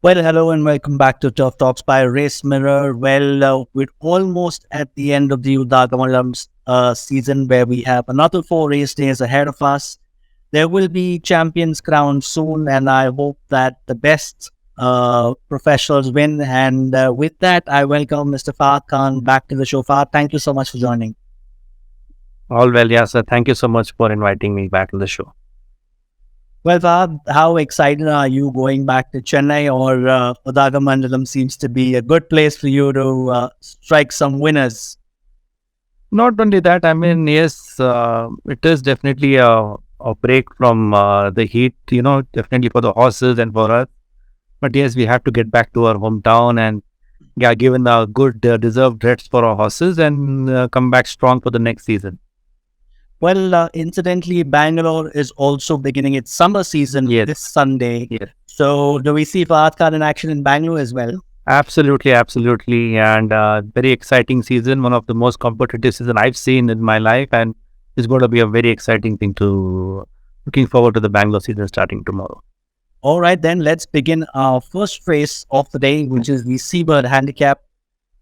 Well, hello and welcome back to Tough Talks by Race Mirror. We're almost at the end of the Udagamalam season where we have another 4 race days ahead of us. There will be champions crowned soon, and I hope that the best professionals win. And with that, I welcome Mr. Fahad Khan back to the show. Fahad, thank you so much for joining. All well, Yasser. Thank you so much for inviting me back to the show. Well, Fahad, how excited are you going back to Chennai, or Udagamandalam seems to be a good place for you to strike some winners? Not only that, I mean, yes, it is definitely a break from the heat, definitely for the horses and for us. But yes, we have to get back to our hometown and, yeah, given a good deserved rest for our horses and come back strong for the next season. Well, incidentally, Bangalore is also beginning its summer season Yes, this Sunday. yes. So, do we see Fahad Khan in action in Bangalore as well? Absolutely, absolutely. And very exciting season, one of the most competitive season I've seen in my life. And it's going to be a very exciting thing to looking forward to the Bangalore season starting tomorrow. All right, then let's begin our first race of the day, which is the Seabird Handicap,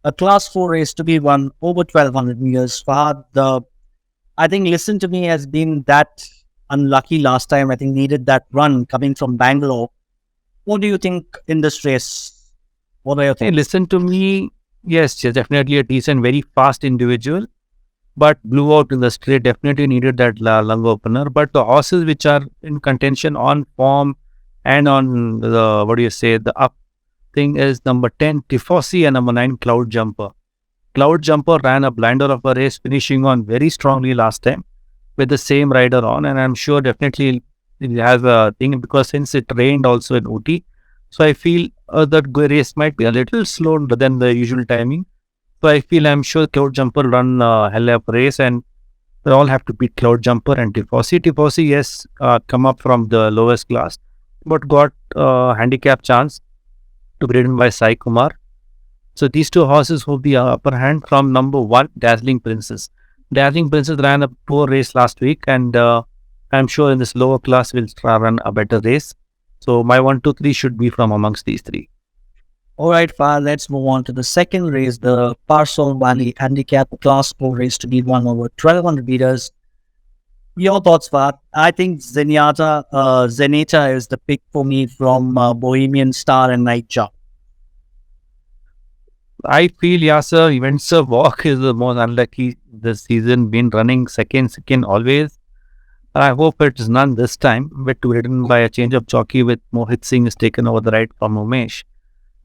a Class 4 race to be won over 1200 meters. Fahad, I think Listen to Me has been that unlucky last time. I think needed that run coming from Bangalore. What do you think in this race? What are your Hey, thoughts? listen to me. Yes, she's definitely a decent, very fast individual, but blew out in the straight. Definitely needed that lung opener. But the horses which are in contention on form and on the, what do you say, the up thing is number 10, Tifosi, and number 9, Cloud Jumper. Cloud Jumper ran a blinder of a race, finishing on very strongly last time with the same rider on. And I'm sure definitely it has a thing because since it rained also in Ooty, so I feel that race might be a little slower than the usual timing. So I'm sure Cloud Jumper run hell of a race and they all have to beat Cloud Jumper and Tifosi. Tifosi, yes, come up from the lowest class, but got handicap chance to be ridden by Sai Kumar. So these two horses hold the upper hand from number 1, Dazzling Princess. Dazzling Princess ran a poor race last week, and I'm sure in this lower class will try run a better race. So my 1, 2, 3 should be from amongst these three. All right, Fahad, let's move on to the second race, the Parsol Valley Handicap Class 4 race to be won over 1200 meters. Your thoughts, Fahad? I think Zenita is the pick for me from Bohemian Star and Nightjar. I feel Yasser Events Walk is the most unlucky this season. Been running second always. I hope it is none this time, but ridden by a change of jockey with Mohit Singh is taken over the right from Umesh.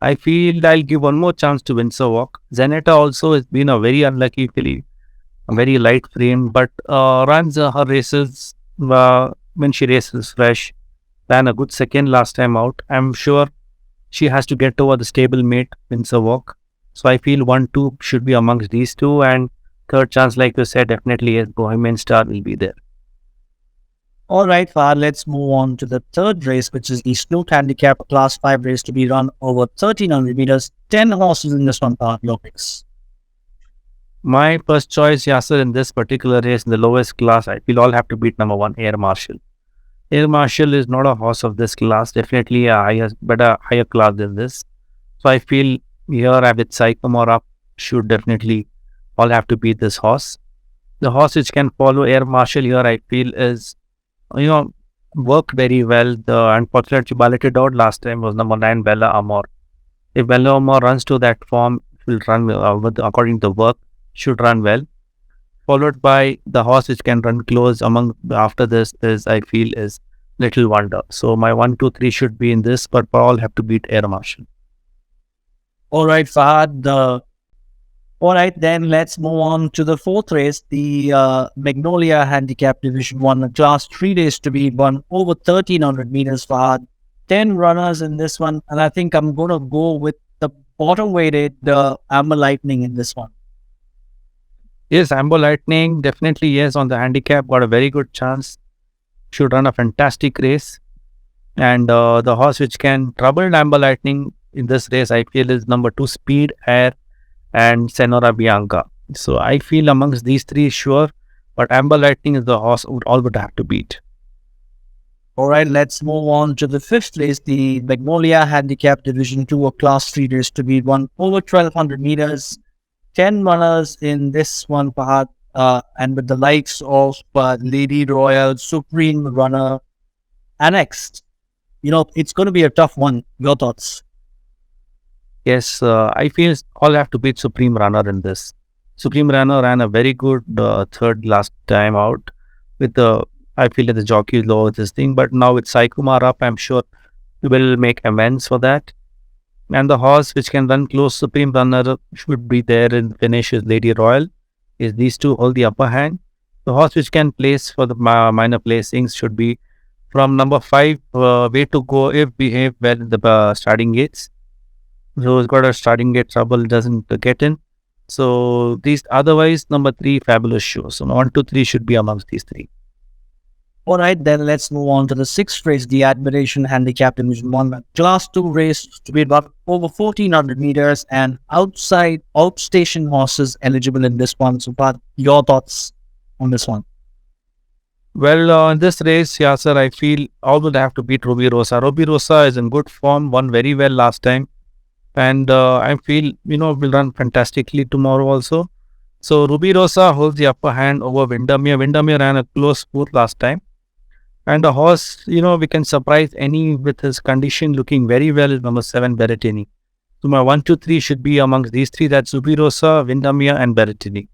I feel I'll give one more chance to Windsor Walk. Zenetta also has been a very unlucky filly, a very light frame, but runs her races when she races fresh. Ran a good second last time out. I'm sure she has to get over the stable mate, Windsor Walk. So I feel 1, 2 should be amongst these two, and third chance, like you said, definitely yes, Bohemian Star will be there. All right, Fahad, let's move on to the third race, which is the Snoot Handicap Class 5 race to be run over 1300 meters. 10 horses in this one, Fahad. Your picks. My first choice, Yasser, in this particular race, in the lowest class, I feel all have to beat number 1, Air Marshal. Air Marshal is not a horse of this class, definitely a higher class than this. So I feel here with Sycamore up should definitely all have to beat this horse. The horse which can follow Air Marshal here, I feel is, you know, worked very well. The unfortunate she balloted out last time was number 9, Bella Amor. If Bella Amor runs to that form, it will run according to work, should run well. Followed by the horse which can run close among after this is I feel is Little Wonder. So my 1, 2, 3 should be in this, but all have to beat Air Marshal. All right, Fahad. All right, then let's move on to the fourth race, the Magnolia Handicap Division 1, a Class 3 race to be won over 1300 meters, Fahad. 10 runners in this one, and I think I'm going to go with the bottom weighted Amber Lightning in this one. Yes, Amber Lightning definitely yes on the handicap got a very good chance. Should run a fantastic race, and the horse which can trouble Amber Lightning in this race I feel is number 2, Speed Air and Senora Bianca. So I feel amongst these three, sure, but Amber Lightning is the horse all would have to beat. All right, let's move on to the fifth race, the Magnolia Handicap Division 2 or Class 3 race to be won over 1200 meters. 10 runners in this one, Fahad, and with the likes of Lady Royal, Supreme Runner, annexed. It's going to be a tough one. Your thoughts? Yes, I feel all have to beat Supreme Runner in this. Supreme Runner ran a very good third last time out with the, I feel that the jockey is low with this thing, but now with Sai Kumar up, I'm sure we will make amends for that. And the horse which can run close, Supreme Runner should be there in finish is Lady Royal. Is these two hold the upper hand? The horse which can place for the minor placings should be from number 5, way to go if behave well in the starting gates. So it's got a starting gate trouble, doesn't get in. So these otherwise number 3 fabulous show. So 1, 2, 3 should be amongst these 3. All right, then let's move on to the sixth race, the Admiration Handicap Division 1 Class 2 race to be about over 1400 meters and outstation horses eligible in this one. So, Pat, your thoughts on this one? Well, in this race, Yasser, I feel all would have to beat Ruby Rosa. Ruby Rosa is in good form, won very well last time. And I feel, will run fantastically tomorrow also. So Ruby Rosa holds the upper hand over Windermere. Windermere ran a close fourth last time. And the horse, we can surprise any with his condition looking very well is number 7, Berrettini. So my 1, 2, 3 should be amongst these 3. That's Ruby Rosa, Windermere and Berrettini.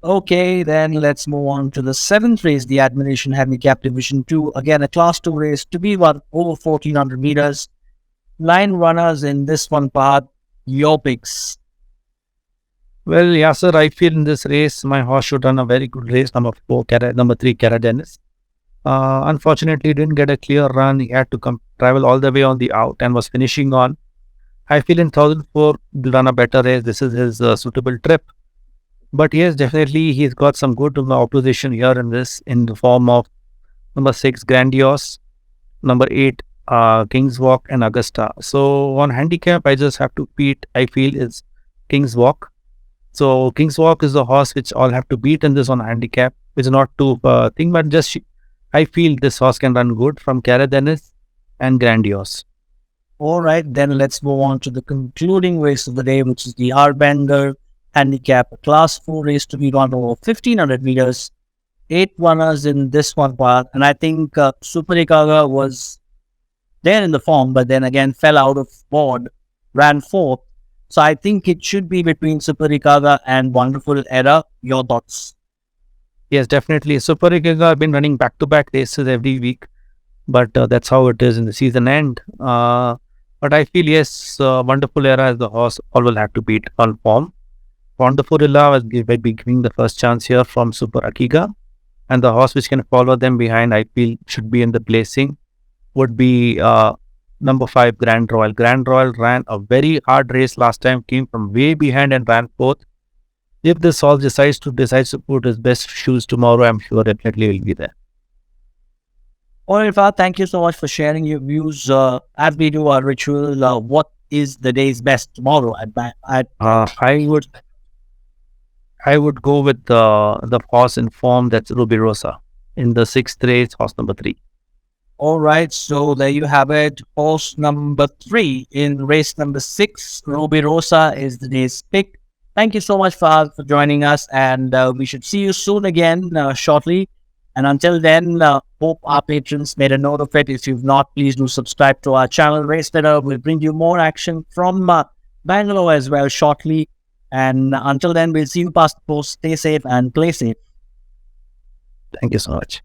Okay, then let's move on to the seventh race, the Admiration Handicap Division 2. Again, a Class 2 race to be won over 1400 meters. 9 runners in this one, part. Your picks. Well, Yasser, I feel in this race, my horse should run a very good race. Number 3, Cara Dennis. Unfortunately, didn't get a clear run. He had to travel all the way on the out and was finishing on. I feel in 1004 will run a better race. This is his suitable trip. But yes, definitely he's got some good opposition here in this in the form of number 6, Grandiose, number 8, King's Walk and Augusta. So on handicap, I just have to beat, I feel, is King's Walk. So King's Walk is the horse which all have to beat in this on handicap. It's not too thing, but just I feel this horse can run good from Cara Dennis and Grandiose. All right, then let's move on to the concluding race of the day, which is the Arbander Handicap Class 4 race to be run over 1500 meters. 8 runners in this one part, and I think Super Ikaga was there in the form, but then again fell out of board, ran 4th. So I think it should be between Super Ikaga and Wonderful Era. Your thoughts? Yes, definitely. Super Ikaga have been running back-to-back races every week, but that's how it is in the season end. But I feel, yes, Wonderful Era is the horse all will have to beat on form. Wonderful Era will be giving the first chance here from Super Akiga. And the horse which can follow them behind, I feel, should be in the placing, would be number 5, Grand Royal. Grand Royal ran a very hard race last time, came from way behind and ran 4th. If this horse decides to put his best shoes tomorrow, I'm sure definitely will be there. All right, Fahad, thank you so much for sharing your views. As we do our ritual, what is the day's best tomorrow? I would go with the horse in form, that's Ruby Rosa, in the 6th race, horse number 3. All right, so there you have it. Horse number 3 in race number 6, Ruby Rosa is the day's pick. Thank you so much, Fahad, for joining us, and we should see you soon again, shortly. And until then, hope our patrons made a note of it. If you've not, please do subscribe to our channel. Race Better will bring you more action from Bangalore as well shortly. And until then, we'll see you past the post. Stay safe and play safe. Thank you so much.